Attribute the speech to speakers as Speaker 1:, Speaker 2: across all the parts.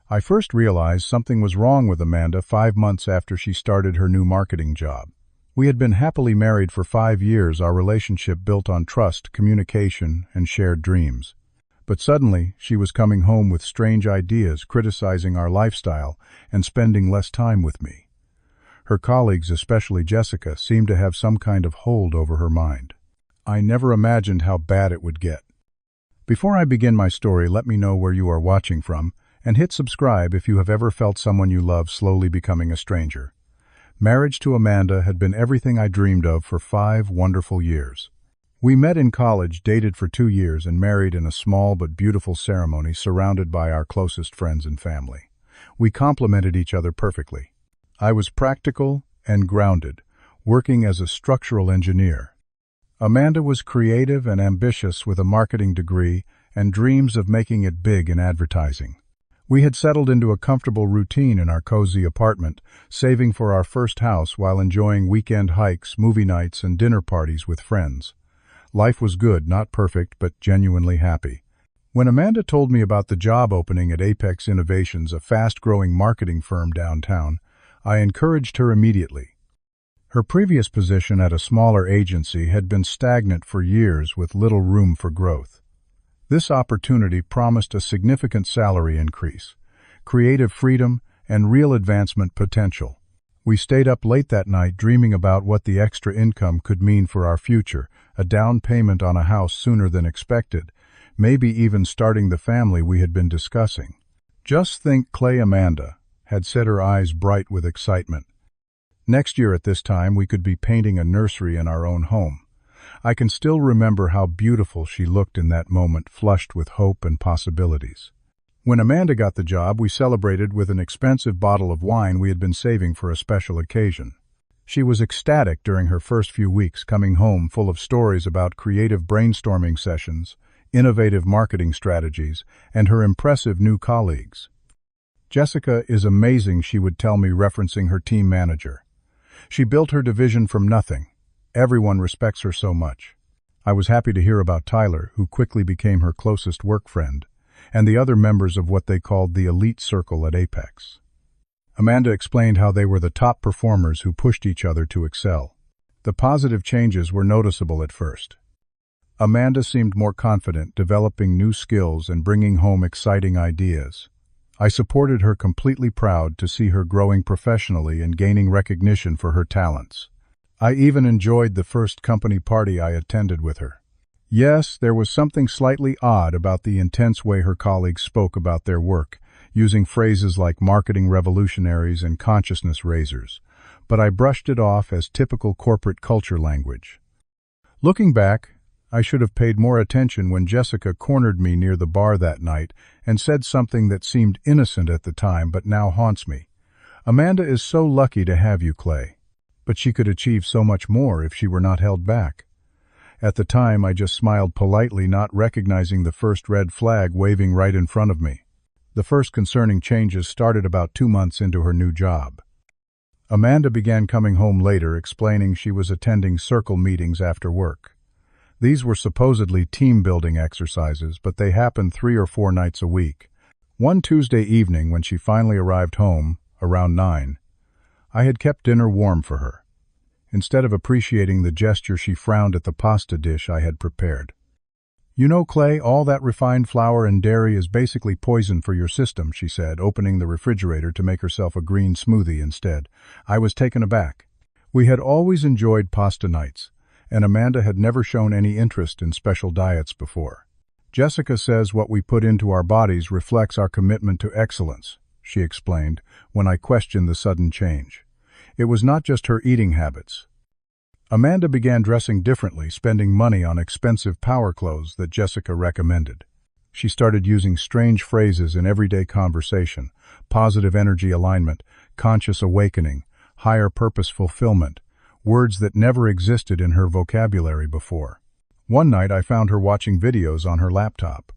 Speaker 1: I first realized something was wrong with Amanda 5 months after she started her new marketing job. We had been happily married for 5 years, our relationship built on trust, communication, and shared dreams. But suddenly, she was coming home with strange ideas, criticizing our lifestyle, and spending less time with me. Her colleagues, especially Jessica, seemed to have some kind of hold over her mind. I never imagined how bad it would get. Before I begin my story, let me know where you are watching from, and hit subscribe if you have ever felt someone you love slowly becoming a stranger. Marriage to Amanda had been everything I dreamed of for 5 wonderful years. We met in college, dated for 2 years, and married in a small but beautiful ceremony surrounded by our closest friends and family. We complemented each other perfectly. I was practical and grounded, working as a structural engineer. Amanda was creative and ambitious with a marketing degree and dreams of making it big in advertising. We had settled into a comfortable routine in our cozy apartment, saving for our first house while enjoying weekend hikes, movie nights, and dinner parties with friends. Life was good, not perfect, but genuinely happy. When Amanda told me about the job opening at Apex Innovations, a fast-growing marketing firm downtown, I encouraged her immediately. Her previous position at a smaller agency had been stagnant for years with little room for growth. This opportunity promised a significant salary increase, creative freedom, and real advancement potential. We stayed up late that night dreaming about what the extra income could mean for our future, a down payment on a house sooner than expected, maybe even starting the family we had been discussing. Just think, Clay. Amanda had set her eyes bright with excitement. Next year at this time we could be painting a nursery in our own home. I can still remember how beautiful she looked in that moment, flushed with hope and possibilities. When Amanda got the job, we celebrated with an expensive bottle of wine we had been saving for a special occasion. She was ecstatic during her first few weeks, coming home full of stories about creative brainstorming sessions, innovative marketing strategies, and her impressive new colleagues. "Jessica is amazing," she would tell me, referencing her team manager. "She built her division from nothing. Everyone respects her so much." I was happy to hear about Tyler, who quickly became her closest work friend, and the other members of what they called the elite circle at Apex. Amanda explained how they were the top performers who pushed each other to excel. The positive changes were noticeable at first. Amanda seemed more confident, developing new skills and bringing home exciting ideas. I supported her, completely proud to see her growing professionally and gaining recognition for her talents. I even enjoyed the first company party I attended with her. Yes, there was something slightly odd about the intense way her colleagues spoke about their work, using phrases like marketing revolutionaries and consciousness raisers, but I brushed it off as typical corporate culture language. Looking back, I should have paid more attention when Jessica cornered me near the bar that night and said something that seemed innocent at the time but now haunts me. "Amanda is so lucky to have you, Clay. But she could achieve so much more if she were not held back." At the time, I just smiled politely, not recognizing the first red flag waving right in front of me. The first concerning changes started about 2 months into her new job. Amanda began coming home later, explaining she was attending circle meetings after work. These were supposedly team-building exercises, but they happened 3 or 4 nights a week. One Tuesday evening, when she finally arrived home, around 9, I had kept dinner warm for her. Instead of appreciating the gesture, she frowned at the pasta dish I had prepared. "You know, Clay, all that refined flour and dairy is basically poison for your system," she said, opening the refrigerator to make herself a green smoothie instead. I was taken aback. We had always enjoyed pasta nights, and Amanda had never shown any interest in special diets before. "Jessica says what we put into our bodies reflects our commitment to excellence," she explained when I questioned the sudden change. It was not just her eating habits. Amanda began dressing differently, spending money on expensive power clothes that Jessica recommended. She started using strange phrases in everyday conversation: positive energy alignment, conscious awakening, higher purpose fulfillment, words that never existed in her vocabulary before. One night I found her watching videos on her laptop.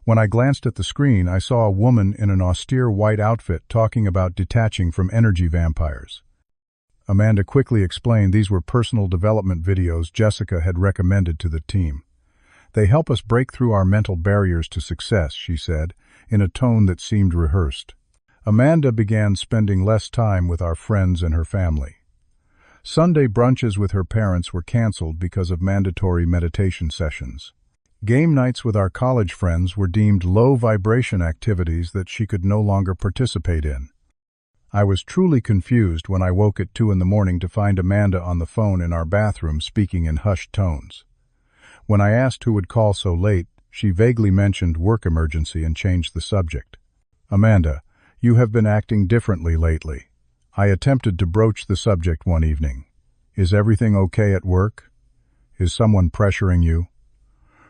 Speaker 1: When I glanced at the screen, I saw a woman in an austere white outfit talking about detaching from energy vampires. Amanda quickly explained these were personal development videos Jessica had recommended to the team. "They help us break through our mental barriers to success," she said, in a tone that seemed rehearsed. Amanda began spending less time with our friends and her family. Sunday brunches with her parents were canceled because of mandatory meditation sessions. Game nights with our college friends were deemed low-vibration activities that she could no longer participate in. I was truly confused when I woke at 2 in the morning to find Amanda on the phone in our bathroom speaking in hushed tones. When I asked who would call so late, she vaguely mentioned work emergency and changed the subject. "Amanda, you have been acting differently lately." I attempted to broach the subject one evening. "Is everything okay at work? Is someone pressuring you?"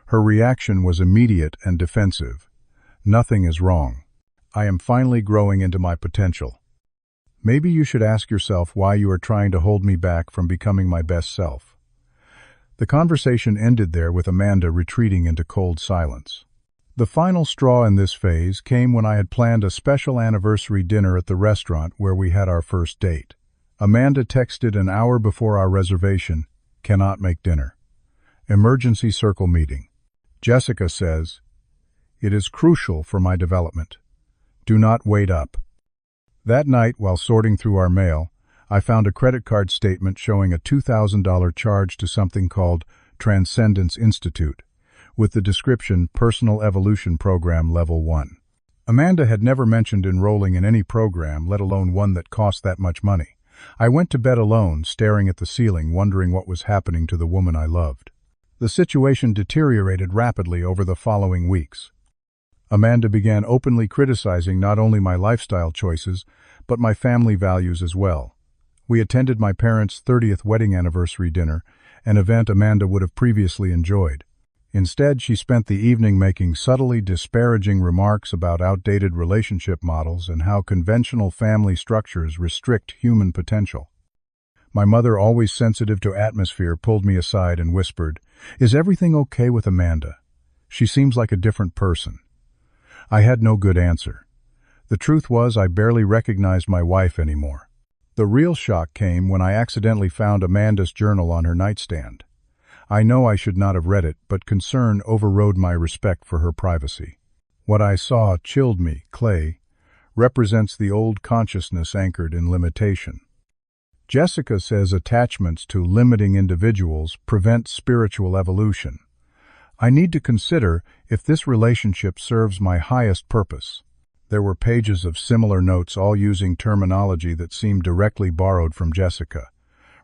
Speaker 1: Her reaction was immediate and defensive. "Nothing is wrong. I am finally growing into my potential. Maybe you should ask yourself why you are trying to hold me back from becoming my best self." The conversation ended there with Amanda retreating into cold silence. The final straw in this phase came when I had planned a special anniversary dinner at the restaurant where we had our first date. Amanda texted an hour before our reservation, "Cannot make dinner. Emergency circle meeting. Jessica says, it is crucial for my development. Do not wait up." That night, while sorting through our mail, I found a credit card statement showing a $2,000 charge to something called Transcendence Institute, with the description Personal Evolution Program Level 1. Amanda had never mentioned enrolling in any program, let alone one that cost that much money. I went to bed alone, staring at the ceiling, wondering what was happening to the woman I loved. The situation deteriorated rapidly over the following weeks. Amanda began openly criticizing not only my lifestyle choices, but my family values as well. We attended my parents' 30th wedding anniversary dinner, an event Amanda would have previously enjoyed. Instead, she spent the evening making subtly disparaging remarks about outdated relationship models and how conventional family structures restrict human potential. My mother, always sensitive to atmosphere, pulled me aside and whispered, "Is everything okay with Amanda? She seems like a different person." I had no good answer. The truth was I barely recognized my wife anymore. The real shock came when I accidentally found Amanda's journal on her nightstand. I know I should not have read it, but concern overrode my respect for her privacy. What I saw chilled me. Clay represents the old consciousness anchored in limitation. Jessica says attachments to limiting individuals prevent spiritual evolution. I need to consider if this relationship serves my highest purpose. There were pages of similar notes, all using terminology that seemed directly borrowed from Jessica.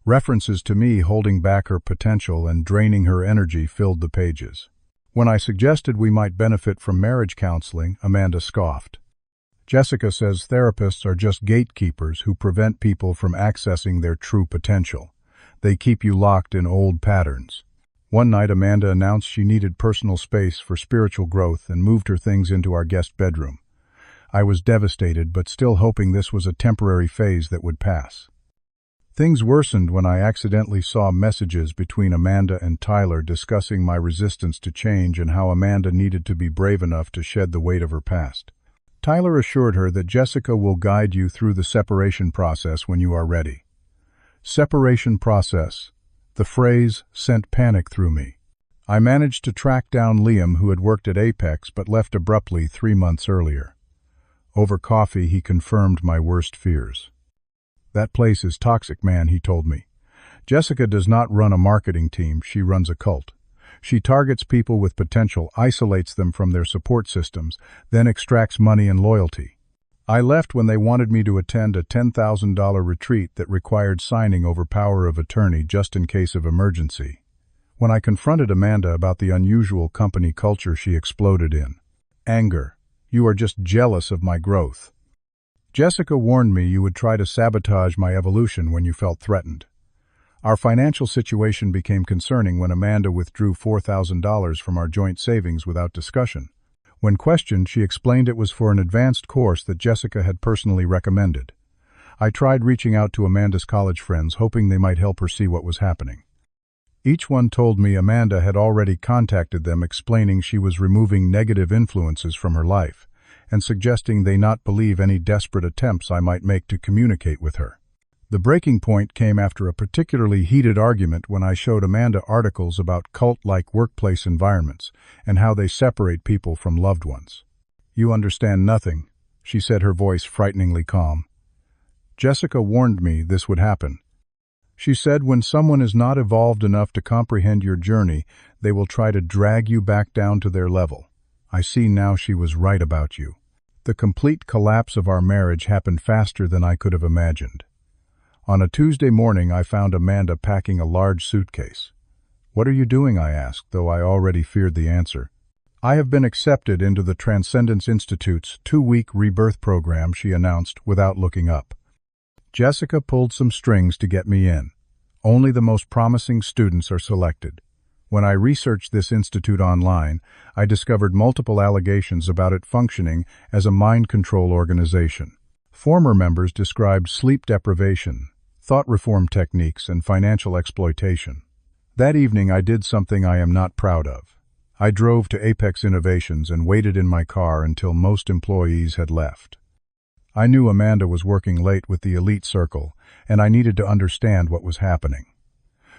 Speaker 1: References to me holding back her potential and draining her energy filled the pages. When I suggested we might benefit from marriage counseling, Amanda scoffed. Jessica says therapists are just gatekeepers who prevent people from accessing their true potential. They keep you locked in old patterns. One night, Amanda announced she needed personal space for spiritual growth and moved her things into our guest bedroom. I was devastated, but still hoping this was a temporary phase that would pass. Things worsened when I accidentally saw messages between Amanda and Tyler discussing my resistance to change and how Amanda needed to be brave enough to shed the weight of her past. Tyler assured her that Jessica will guide you through the separation process when you are ready. Separation process. The phrase sent panic through me. I managed to track down Liam, who had worked at Apex but left abruptly 3 months earlier. Over coffee, he confirmed my worst fears. "That place is toxic, man," he told me. "Jessica does not run a marketing team, she runs a cult. She targets people with potential, isolates them from their support systems, then extracts money and loyalty. I left when they wanted me to attend a $10,000 retreat that required signing over power of attorney just in case of emergency. When I confronted Amanda about the unusual company culture, she exploded in anger. "You are just jealous of my growth. Jessica warned me you would try to sabotage my evolution when you felt threatened." Our financial situation became concerning when Amanda withdrew $4,000 from our joint savings without discussion. When questioned, she explained it was for an advanced course that Jessica had personally recommended. I tried reaching out to Amanda's college friends, hoping they might help her see what was happening. Each one told me Amanda had already contacted them, explaining she was removing negative influences from her life, and suggesting they not believe any desperate attempts I might make to communicate with her. The breaking point came after a particularly heated argument when I showed Amanda articles about cult-like workplace environments and how they separate people from loved ones. "You understand nothing," she said, her voice frighteningly calm. Jessica warned me this would happen. She said when someone is not evolved enough to comprehend your journey, they will try to drag you back down to their level. I see now she was right about you. The complete collapse of our marriage happened faster than I could have imagined. On a Tuesday morning, I found Amanda packing a large suitcase. What are you doing? I asked, though I already feared the answer. I have been accepted into the Transcendence Institute's 2-week rebirth program, she announced without looking up. Jessica pulled some strings to get me in. Only the most promising students are selected. When I researched this institute online, I discovered multiple allegations about it functioning as a mind control organization. Former members described sleep deprivation, thought reform techniques, and financial exploitation. That evening I did something I am not proud of. I drove to Apex Innovations and waited in my car until most employees had left. I knew Amanda was working late with the elite circle, and I needed to understand what was happening.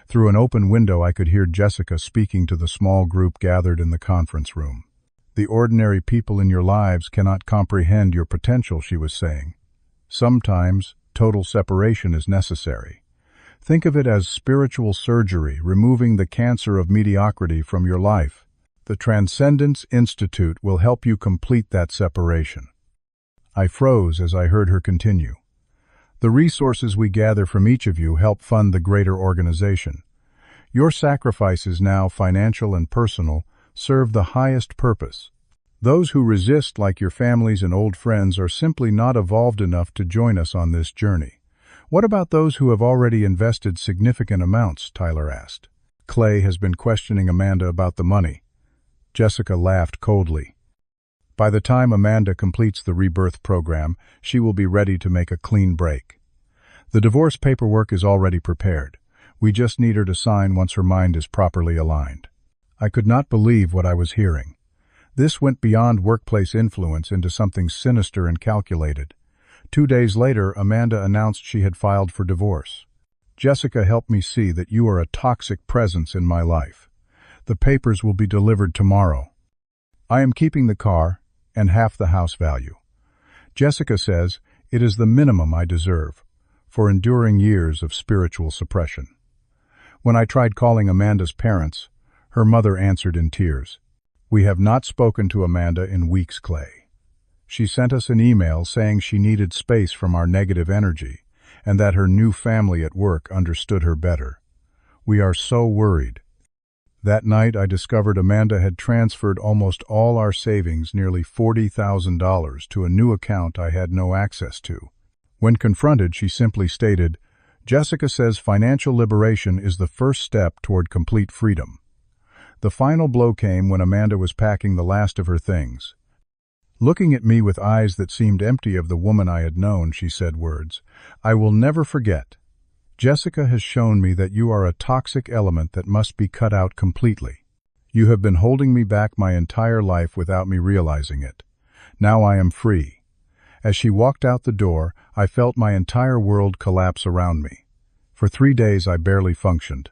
Speaker 1: Through an open window I could hear Jessica speaking to the small group gathered in the conference room. The ordinary people in your lives cannot comprehend your potential, she was saying. Sometimes total separation is necessary. Think of it as spiritual surgery, removing the cancer of mediocrity from your life. The Transcendence Institute will help you complete that separation. I froze as I heard her continue. The resources we gather from each of you help fund the greater organization. Your sacrifices, now financial and personal, serve the highest purpose. Those who resist, like your families and old friends, are simply not evolved enough to join us on this journey. What about those who have already invested significant amounts? Tyler asked. Clay has been questioning Amanda about the money. Jessica laughed coldly. By the time Amanda completes the rebirth program, she will be ready to make a clean break. The divorce paperwork is already prepared. We just need her to sign once her mind is properly aligned. I could not believe what I was hearing. This went beyond workplace influence into something sinister and calculated. 2 days later, Amanda announced she had filed for divorce. Jessica helped me see that you are a toxic presence in my life. The papers will be delivered tomorrow. I am keeping the car and half the house value. Jessica says it is the minimum I deserve for enduring years of spiritual suppression. When I tried calling Amanda's parents, her mother answered in tears. We have not spoken to Amanda in weeks, Clay. She sent us an email saying she needed space from our negative energy and that her new family at work understood her better. We are so worried. That night I discovered Amanda had transferred almost all our savings, nearly $40,000, to a new account I had no access to. When confronted, she simply stated, Jessica says financial liberation is the first step toward complete freedom. The final blow came when Amanda was packing the last of her things. Looking at me with eyes that seemed empty of the woman I had known, she said words, I will never forget. Jessica has shown me that you are a toxic element that must be cut out completely. You have been holding me back my entire life without me realizing it. Now I am free. As she walked out the door, I felt my entire world collapse around me. For 3 days I barely functioned.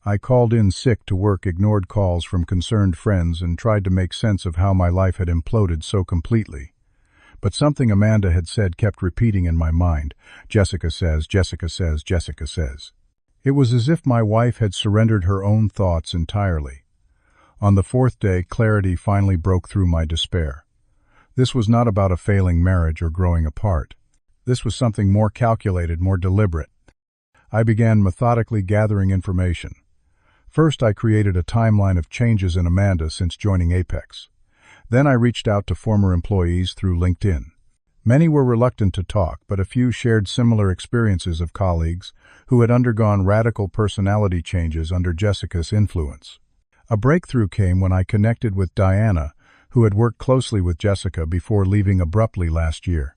Speaker 1: I called in sick to work, ignored calls from concerned friends, and tried to make sense of how my life had imploded so completely. But something Amanda had said kept repeating in my mind. Jessica says, Jessica says, Jessica says. It was as if my wife had surrendered her own thoughts entirely. On the 4th day, clarity finally broke through my despair. This was not about a failing marriage or growing apart. This was something more calculated, more deliberate. I began methodically gathering information. First, I created a timeline of changes in Amanda since joining Apex. Then I reached out to former employees through LinkedIn. Many were reluctant to talk, but a few shared similar experiences of colleagues who had undergone radical personality changes under Jessica's influence. A breakthrough came when I connected with Diana, who had worked closely with Jessica before leaving abruptly last year.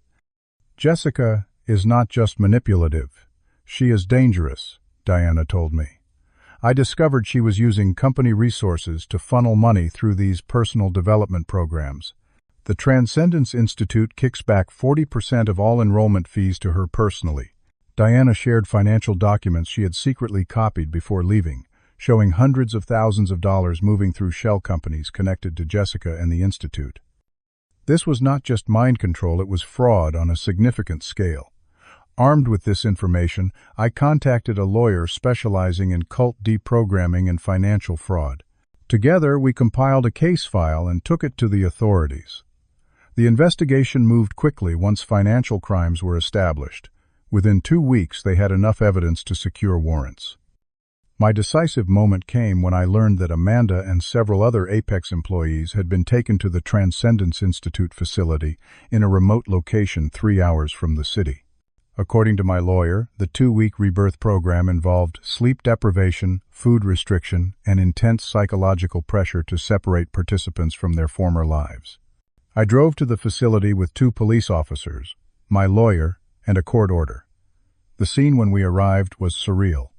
Speaker 1: Jessica is not just manipulative. She is dangerous, Diana told me. I discovered she was using company resources to funnel money through these personal development programs. The Transcendence Institute kicks back 40% of all enrollment fees to her personally. Diana shared financial documents she had secretly copied before leaving, showing hundreds of thousands of dollars moving through shell companies connected to Jessica and the Institute. This was not just mind control, it was fraud on a significant scale. Armed with this information, I contacted a lawyer specializing in cult deprogramming and financial fraud. Together, we compiled a case file and took it to the authorities. The investigation moved quickly once financial crimes were established. Within 2 weeks, they had enough evidence to secure warrants. My decisive moment came when I learned that Amanda and several other Apex employees had been taken to the Transcendence Institute facility in a remote location 3 hours from the city. According to my lawyer, the 2-week rebirth program involved sleep deprivation, food restriction, and intense psychological pressure to separate participants from their former lives. I drove to the facility with 2 police officers, my lawyer, and a court order. The scene when we arrived was surreal.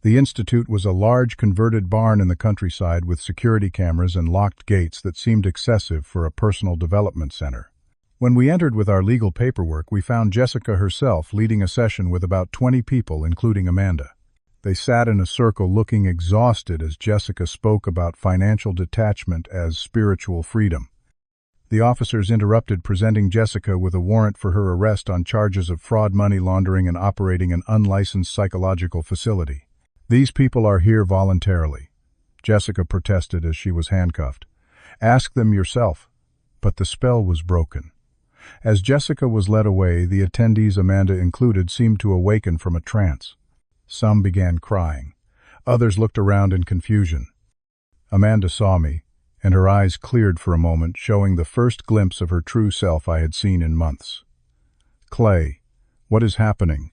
Speaker 1: The institute was a large converted barn in the countryside with security cameras and locked gates that seemed excessive for a personal development center. When we entered with our legal paperwork, we found Jessica herself leading a session with about 20 people, including Amanda. They sat in a circle looking exhausted as Jessica spoke about financial detachment as spiritual freedom. The officers interrupted, presenting Jessica with a warrant for her arrest on charges of fraud, money laundering, and operating an unlicensed psychological facility. "These people are here voluntarily," Jessica protested as she was handcuffed. "Ask them yourself." But the spell was broken. As Jessica was led away, the attendees, Amanda included, seemed to awaken from a trance. Some began crying. Others looked around in confusion. Amanda saw me, and her eyes cleared for a moment, showing the first glimpse of her true self I had seen in months. "Clay, what is happening?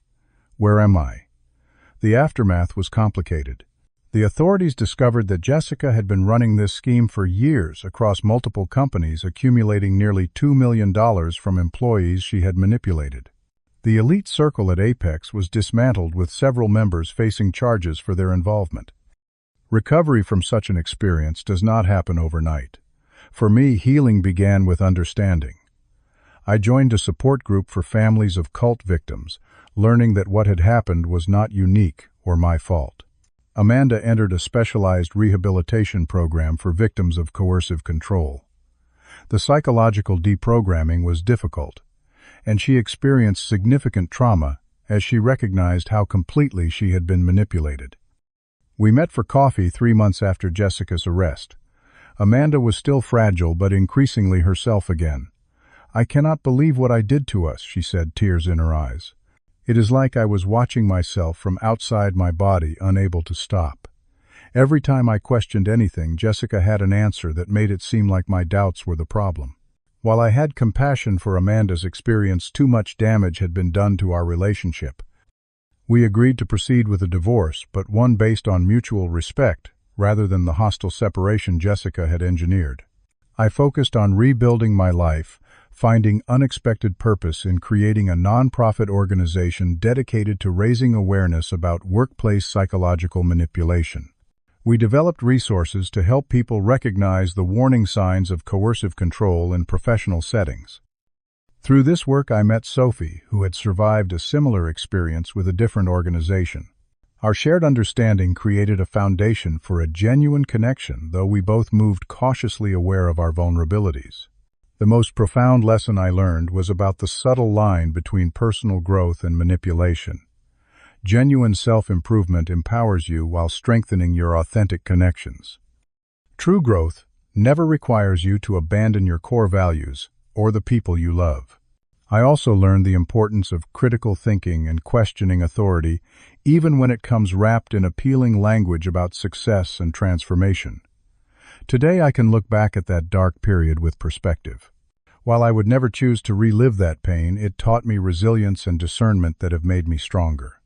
Speaker 1: Where am I?" The aftermath was complicated. The authorities discovered that Jessica had been running this scheme for years across multiple companies, accumulating nearly $2 million from employees she had manipulated. The elite circle at Apex was dismantled, with several members facing charges for their involvement. Recovery from such an experience does not happen overnight. For me, healing began with understanding. I joined a support group for families of cult victims, learning that what had happened was not unique or my fault. Amanda entered a specialized rehabilitation program for victims of coercive control. The psychological deprogramming was difficult, and she experienced significant trauma as she recognized how completely she had been manipulated. We met for coffee 3 months after Jessica's arrest. Amanda was still fragile but increasingly herself again. "I cannot believe what I did to us," she said, tears in her eyes. "It is like I was watching myself from outside my body, unable to stop. Every time I questioned anything, Jessica had an answer that made it seem like my doubts were the problem." While I had compassion for Amanda's experience, too much damage had been done to our relationship. We agreed to proceed with a divorce, but one based on mutual respect, rather than the hostile separation Jessica had engineered. I focused on rebuilding my life, finding unexpected purpose in creating a nonprofit organization dedicated to raising awareness about workplace psychological manipulation. We developed resources to help people recognize the warning signs of coercive control in professional settings. Through this work, I met Sophie, who had survived a similar experience with a different organization. Our shared understanding created a foundation for a genuine connection, though we both moved cautiously aware of our vulnerabilities. The most profound lesson I learned was about the subtle line between personal growth and manipulation. Genuine self-improvement empowers you while strengthening your authentic connections. True growth never requires you to abandon your core values or the people you love. I also learned the importance of critical thinking and questioning authority, even when it comes wrapped in appealing language about success and transformation. Today I can look back at that dark period with perspective. While I would never choose to relive that pain, it taught me resilience and discernment that have made me stronger.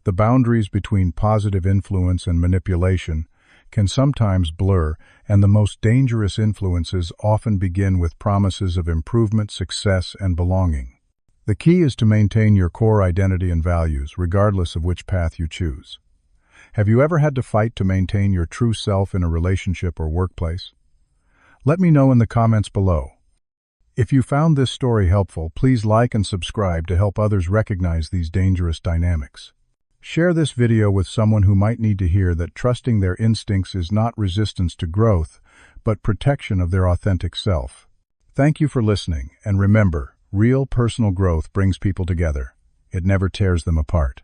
Speaker 1: The boundaries between positive influence and manipulation can sometimes blur, and the most dangerous influences often begin with promises of improvement, success, and belonging. The key is to maintain your core identity and values, regardless of which path you choose. Have you ever had to fight to maintain your true self in a relationship or workplace? Let me know in the comments below. If you found this story helpful, please like and subscribe to help others recognize these dangerous dynamics. Share this video with someone who might need to hear that trusting their instincts is not resistance to growth, but protection of their authentic self. Thank you for listening, and remember, real personal growth brings people together. It never tears them apart.